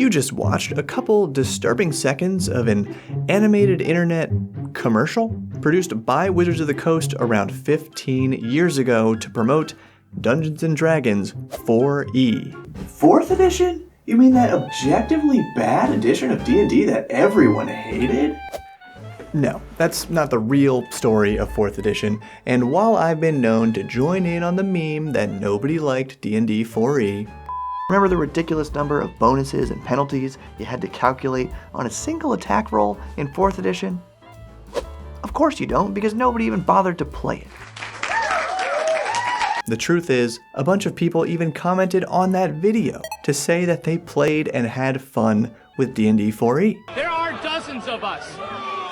You just watched a couple disturbing seconds of an animated internet commercial produced by Wizards of the Coast around 15 years ago to promote Dungeons & Dragons 4e. 4th edition? You mean that objectively bad edition of D&D that everyone hated? No, that's not the real story of 4th edition, and while I've been known to join in on the meme that nobody liked D&D 4e, remember the ridiculous number of bonuses and penalties you had to calculate on a single attack roll in 4th edition? Of course you don't, because nobody even bothered to play it. The truth is, a bunch of people even commented on that video to say that they played and had fun with D&D 4e. There are dozens of us.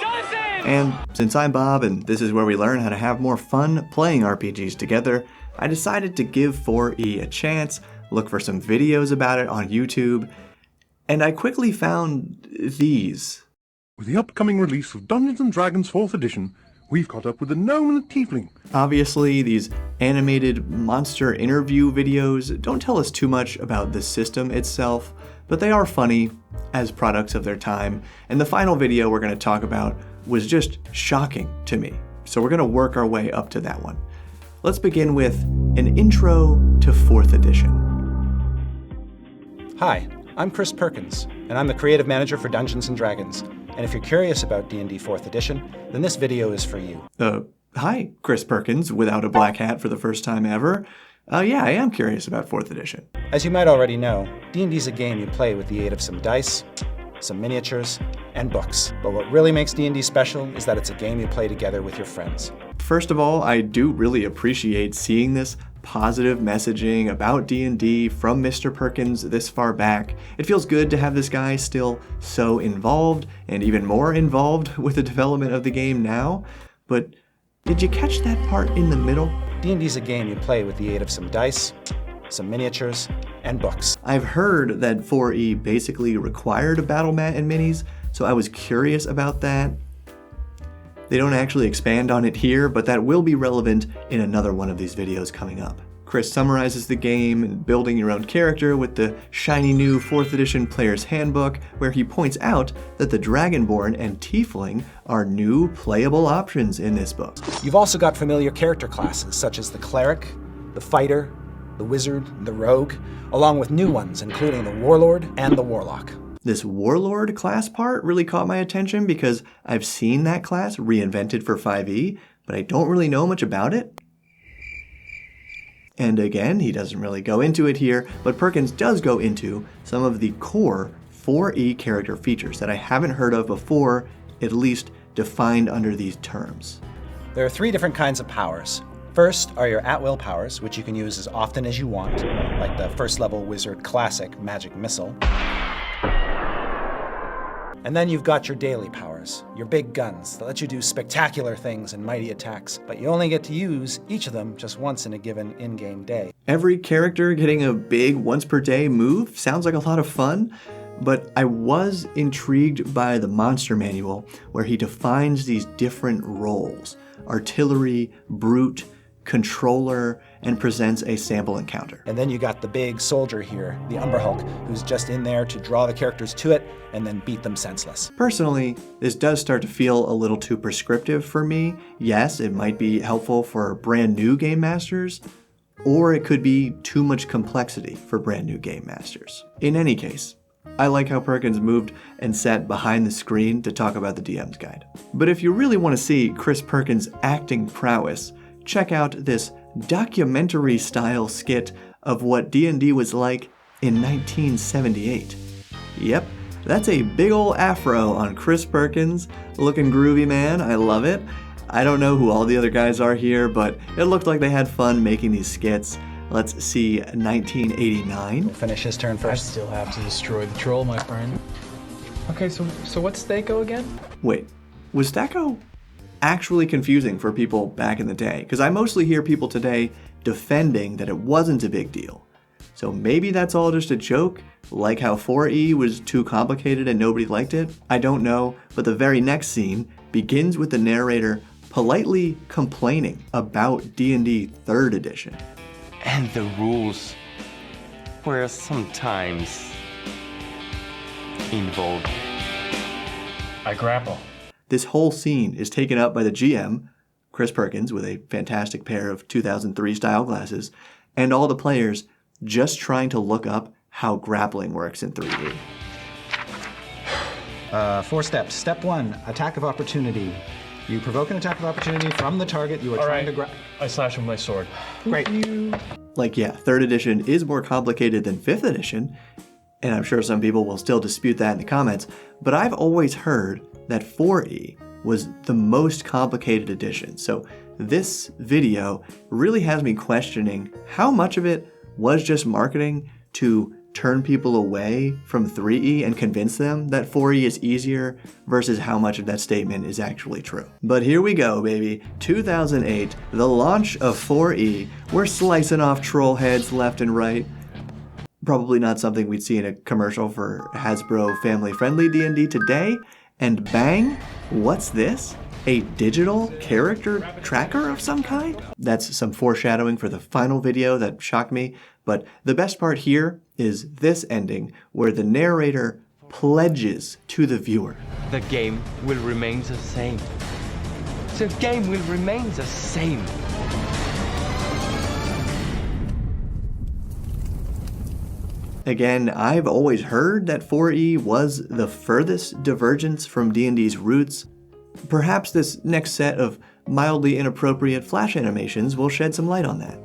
Dozens! And since I'm Bob and this is where we learn how to have more fun playing RPGs together, I decided to give 4e a chance, look for some videos about it on YouTube, and I quickly found these. With the upcoming release of Dungeons & Dragons 4th edition, we've caught up with the gnome and the tiefling. Obviously, these animated monster interview videos don't tell us too much about the system itself, but they are funny as products of their time, and the final video we're going to talk about was just shocking to me. So we're going to work our way up to that one. Let's begin with an intro to 4th edition. Hi, I'm Chris Perkins, and I'm the creative manager for Dungeons & Dragons. And if you're curious about D&D 4th edition, then this video is for you. Hi, Chris Perkins, without a black hat for the first time ever. Yeah, I am curious about 4th edition. As you might already know, D&D is a game you play with the aid of some dice, some miniatures, and books. But what really makes D&D special is that it's a game you play together with your friends. First of all, I do really appreciate seeing this positive messaging about D&D from Mr. Perkins this far back. It feels good to have this guy still so involved, and even more involved with the development of the game now. But did you catch that part in the middle? D&D is a game you play with the aid of some dice, some miniatures, and books. I've heard that 4e basically required a battle mat and minis, so I was curious about that. They don't actually expand on it here, but that will be relevant in another one of these videos coming up. Chris summarizes the game and building your own character with the shiny new 4th edition player's handbook, where he points out that the Dragonborn and Tiefling are new playable options in this book. You've also got familiar character classes such as the Cleric, the Fighter, the Wizard, the Rogue, along with new ones including the Warlord and the Warlock. This Warlord class part really caught my attention because I've seen that class reinvented for 5e, but I don't really know much about it. And again, he doesn't really go into it here, but Perkins does go into some of the core 4e character features that I haven't heard of before, at least defined under these terms. There are 3 different kinds of powers. First are your at-will powers, which you can use as often as you want, like the first level Wizard Classic Magic Missile. And then you've got your daily powers, your big guns that let you do spectacular things and mighty attacks, but you only get to use each of them just once in a given in-game day. Every character getting a big once-per-day move sounds like a lot of fun, but I was intrigued by the monster manual where he defines these different roles: artillery, brute, controller, and presents a sample encounter. And then you got the big soldier here, the Umber Hulk, who's just in there to draw the characters to it and then beat them senseless. Personally, this does start to feel a little too prescriptive for me. Yes, it might be helpful for brand new game masters, or it could be too much complexity for brand new game masters. In any case, I like how Perkins moved and sat behind the screen to talk about the DM's guide. But if you really want to see Chris Perkins' acting prowess, check out this documentary-style skit of what D&D was like in 1978. Yep, that's a big ol' afro on Chris Perkins, looking groovy, man. I love it. I don't know who all the other guys are here, but it looked like they had fun making these skits. Let's see 1989. We'll finish his turn first. I still have to destroy the troll, my friend. Okay, so what's Stako again? Wait, was Stako actually confusing for people back in the day? Because I mostly hear people today defending that it wasn't a big deal. So maybe that's all just a joke, like how 4e was too complicated and nobody liked it? I don't know, but the very next scene begins with the narrator politely complaining about D&D 3rd edition. And the rules were sometimes involved. I grapple. This whole scene is taken up by the GM, Chris Perkins, with a fantastic pair of 2003 style glasses, and all the players just trying to look up how grappling works in 3E. 4 steps. Step 1, attack of opportunity. You provoke an attack of opportunity from the target you are trying to grab. I slash with my sword. Great. Like, yeah, 3rd edition is more complicated than 5th edition, and I'm sure some people will still dispute that in the comments, but I've always heard that 4E was the most complicated edition. So this video really has me questioning how much of it was just marketing to turn people away from 3E and convince them that 4E is easier versus how much of that statement is actually true. But here we go, baby. 2008, the launch of 4E. We're slicing off troll heads left and right. Probably not something we'd see in a commercial for Hasbro family-friendly D&D today. And bang, what's this? A digital character tracker of some kind? That's some foreshadowing for the final video that shocked me, but the best part here is this ending where the narrator pledges to the viewer. The game will remain the same. The game will remain the same. Again, I've always heard that 4E was the furthest divergence from D&D's roots. Perhaps this next set of mildly inappropriate flash animations will shed some light on that.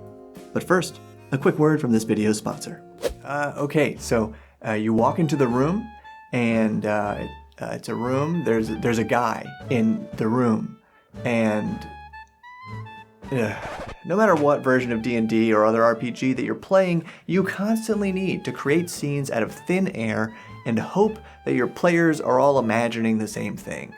But first, a quick word from this video's sponsor. Okay, so you walk into the room, and it's a room. There's a guy in the room, and no matter what version of D&D or other RPG that you're playing, you constantly need to create scenes out of thin air and hope that your players are all imagining the same thing.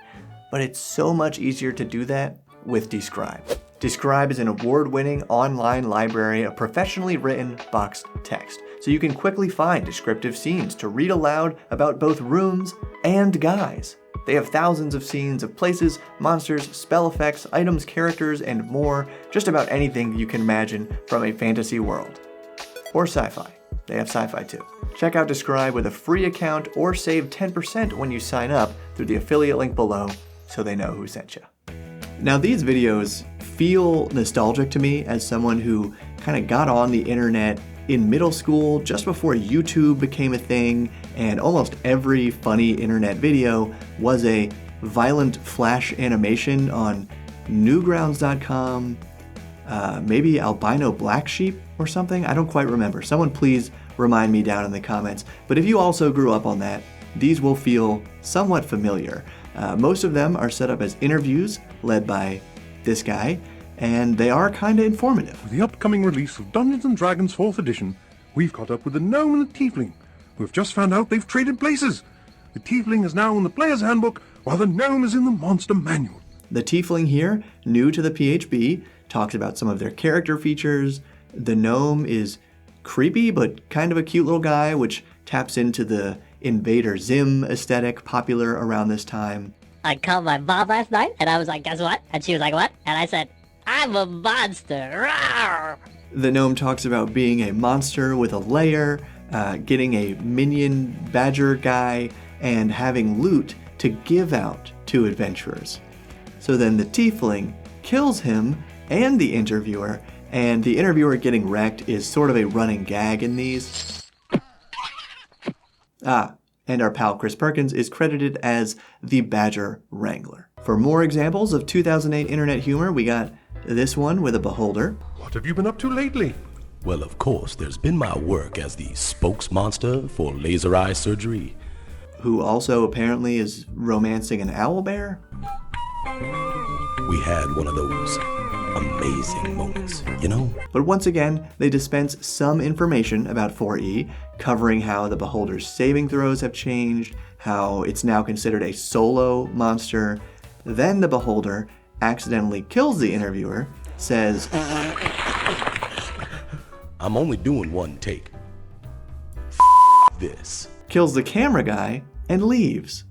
But it's so much easier to do that with Describe. Describe is an award-winning online library of professionally written boxed text, so you can quickly find descriptive scenes to read aloud about both rooms and guys. They have thousands of scenes of places, monsters, spell effects, items, characters, and more, just about anything you can imagine from a fantasy world. Or sci-fi. They have sci-fi too. Check out Describe with a free account or save 10% when you sign up through the affiliate link below so they know who sent you. Now these videos feel nostalgic to me as someone who kind of got on the internet in middle school, just before YouTube became a thing, and almost every funny internet video was a violent flash animation on Newgrounds.com, maybe Albino Black Sheep or something. I don't quite remember. Someone please remind me down in the comments. But if you also grew up on that, these will feel somewhat familiar. Most of them are set up as interviews led by this guy, and they are kinda informative. With the upcoming release of Dungeons & Dragons 4th edition, we've caught up with the gnome and the tiefling, who have just found out they've traded places. The tiefling is now in the player's handbook, while the gnome is in the monster manual. The tiefling here, new to the PHB, talks about some of their character features. The gnome is creepy, but kind of a cute little guy, which taps into the Invader Zim aesthetic popular around this time. I called my mom last night, and I was like, guess what? And she was like, what? And I said, I'm a monster. Rawr! The gnome talks about being a monster with a lair, getting a minion badger guy, and having loot to give out to adventurers. So then the tiefling kills him and the interviewer, and the interviewer getting wrecked is sort of a running gag in these. And our pal Chris Perkins is credited as the Badger Wrangler. For more examples of 2008 internet humor, we got this one with a beholder. What have you been up to lately? Well, of course, there's been my work as the spokesmonster for laser eye surgery. Who also apparently is romancing an owlbear. We had one of those amazing moments, you know? But once again, they dispense some information about 4E, covering how the Beholder's saving throws have changed, how it's now considered a solo monster. Then the Beholder accidentally kills the interviewer, says, I'm only doing one take. This. Kills the camera guy, and leaves.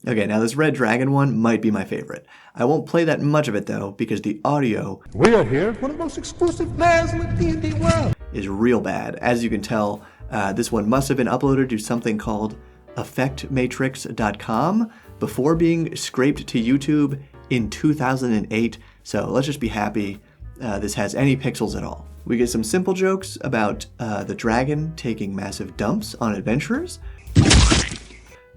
Okay, now this Red Dragon one might be my favorite. I won't play that much of it though, because the audio We are here, one of the most exclusive players in the D&D world. is real bad. As you can tell, this one must have been uploaded to something called effectmatrix.com before being scraped to YouTube in 2008, so let's just be happy this has any pixels at all. We get some simple jokes about the dragon taking massive dumps on adventurers,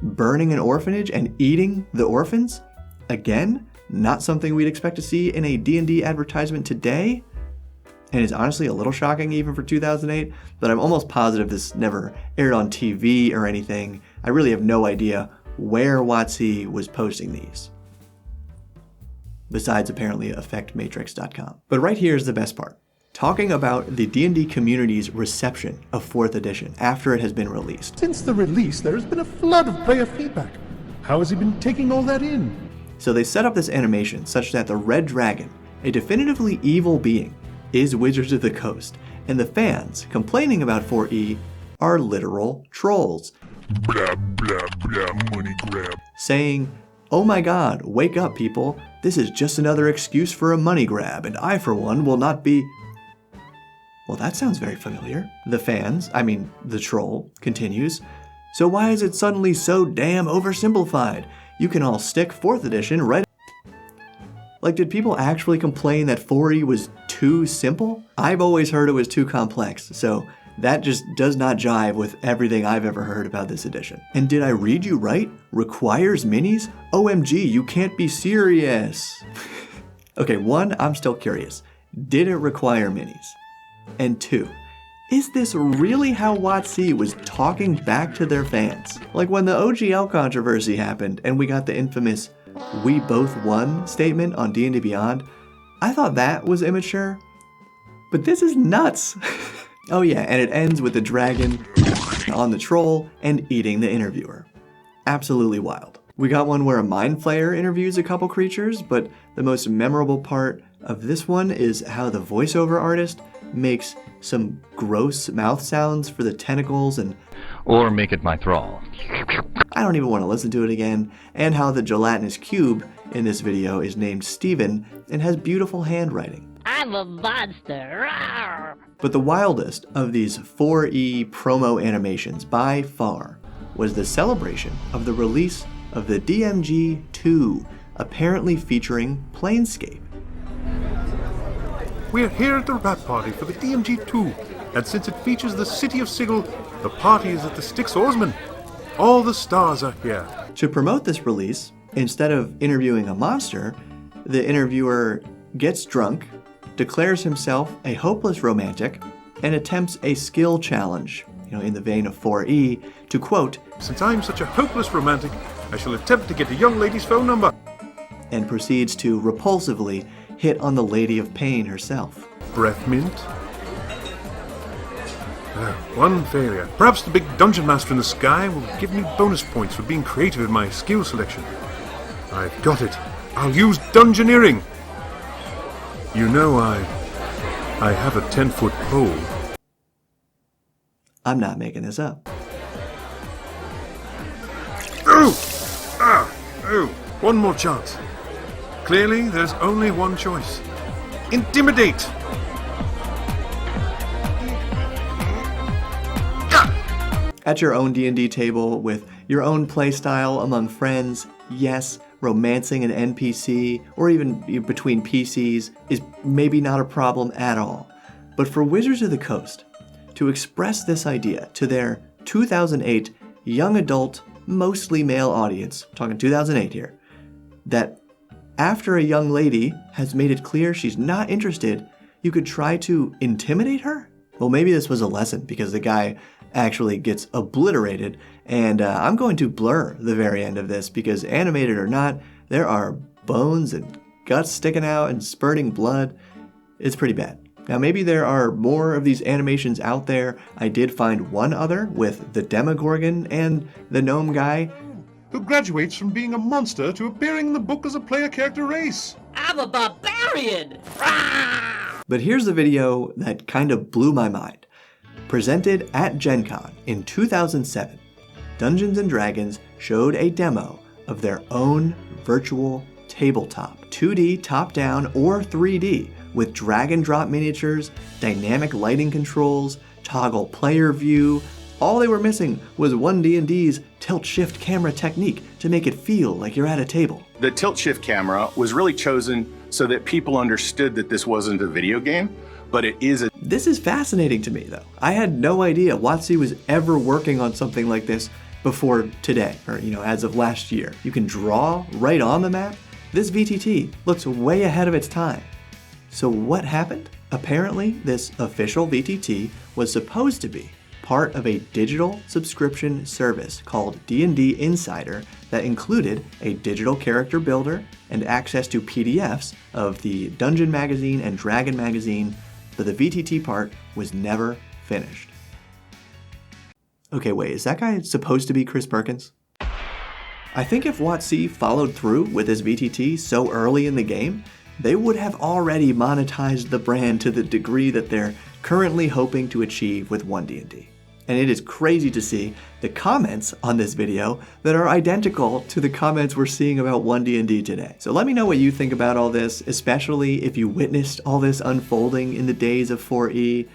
burning an orphanage and eating the orphans. Again, not something we'd expect to see in a D&D advertisement today, and it's honestly a little shocking even for 2008, but I'm almost positive this never aired on TV or anything. I really have no idea where wotc was posting these, besides apparently effectmatrix.com. But right here is the best part. Talking about the D&D community's reception of 4th edition after it has been released. Since the release, there has been a flood of player feedback. How has he been taking all that in? So they set up this animation such that the Red Dragon, a definitively evil being, is Wizards of the Coast, and the fans complaining about 4E are literal trolls. Blah, blah, blah, money grab. Saying, "Oh my god, wake up people, this is just another excuse for a money grab, and I for one will not be..." Well, that sounds very familiar. The fans, the troll, continues, "So why is it suddenly so damn oversimplified? You can all stick 4th edition right..." Like, did people actually complain that 4E was too simple? I've always heard it was too complex, so that just does not jive with everything I've ever heard about this edition. And did I read you right? Requires minis? OMG, you can't be serious. Okay, 1, I'm still curious. Did it require minis? And 2, is this really how wotc was talking back to their fans? Like when the OGL controversy happened and we got the infamous "we both won" statement on D&D Beyond, I thought that was immature, but this is nuts. Oh yeah, and it ends with the dragon on the troll and eating the interviewer. Absolutely wild. We got one where a mind flayer interviews a couple creatures, but the most memorable part of this one is how the voiceover artist makes some gross mouth sounds for the tentacles and... Or make it my thrall. I don't even want to listen to it again, and how the gelatinous cube in this video is named Steven and has beautiful handwriting. I'm a monster. Rawr! But the wildest of these 4E promo animations by far was the celebration of the release of the DMG 2, apparently featuring Planescape. We're here at the Rat Party for the DMG2, and since it features the city of Sigil, the party is at the Styx Oarsman. All the stars are here. To promote this release, instead of interviewing a monster, the interviewer gets drunk, declares himself a hopeless romantic, and attempts a skill challenge, in the vein of 4E, to quote, "Since I'm such a hopeless romantic, I shall attempt to get a young lady's phone number," and proceeds to repulsively hit on the Lady of Pain herself. Breath mint. One failure. Perhaps the big dungeon master in the sky will give me bonus points for being creative in my skill selection. I've got it. I'll use dungeoneering. You know I have a 10-foot pole. I'm not making this up. One more chance. Clearly, there's only one choice. Intimidate! At your own D&D table with your own playstyle among friends, yes, romancing an NPC or even between PCs is maybe not a problem at all. But for Wizards of the Coast to express this idea to their 2008 young adult, mostly male audience, talking 2008 here, that after a young lady has made it clear she's not interested, you could try to intimidate her? Well, maybe this was a lesson because the guy actually gets obliterated, and I'm going to blur the very end of this because, animated or not, there are bones and guts sticking out and spurting blood. It's pretty bad. Now, maybe there are more of these animations out there. I did find one other with the Demogorgon and the gnome guy, who graduates from being a monster to appearing in the book as a player character race. I'm a barbarian! Rawr! But here's the video that kind of blew my mind. Presented at Gen Con in 2007, Dungeons & Dragons showed a demo of their own virtual tabletop, 2D top-down or 3D, with drag and drop miniatures, dynamic lighting controls, toggle player view, All they were missing was 1D&D's tilt-shift camera technique to make it feel like you're at a table. The tilt-shift camera was really chosen so that people understood that this wasn't a video game, but it is a... This is fascinating to me, though. I had no idea wotc was ever working on something like this before today, or as of last year. You can draw right on the map. This VTT looks way ahead of its time. So what happened? Apparently, this official VTT was supposed to be part of a digital subscription service called D&D Insider that included a digital character builder and access to PDFs of the Dungeon Magazine and Dragon Magazine, but the VTT part was never finished. Okay, wait, is that guy supposed to be Chris Perkins? I think if wotc followed through with this VTT so early in the game, they would have already monetized the brand to the degree that they're currently hoping to achieve with 1D&D. And it is crazy to see the comments on this video that are identical to the comments we're seeing about 1D&D today. So let me know what you think about all this, especially if you witnessed all this unfolding in the days of 4E.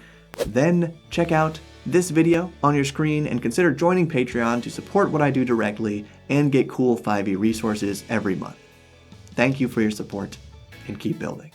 Then check out this video on your screen and consider joining Patreon to support what I do directly and get cool 5e resources every month. Thank you for your support and keep building.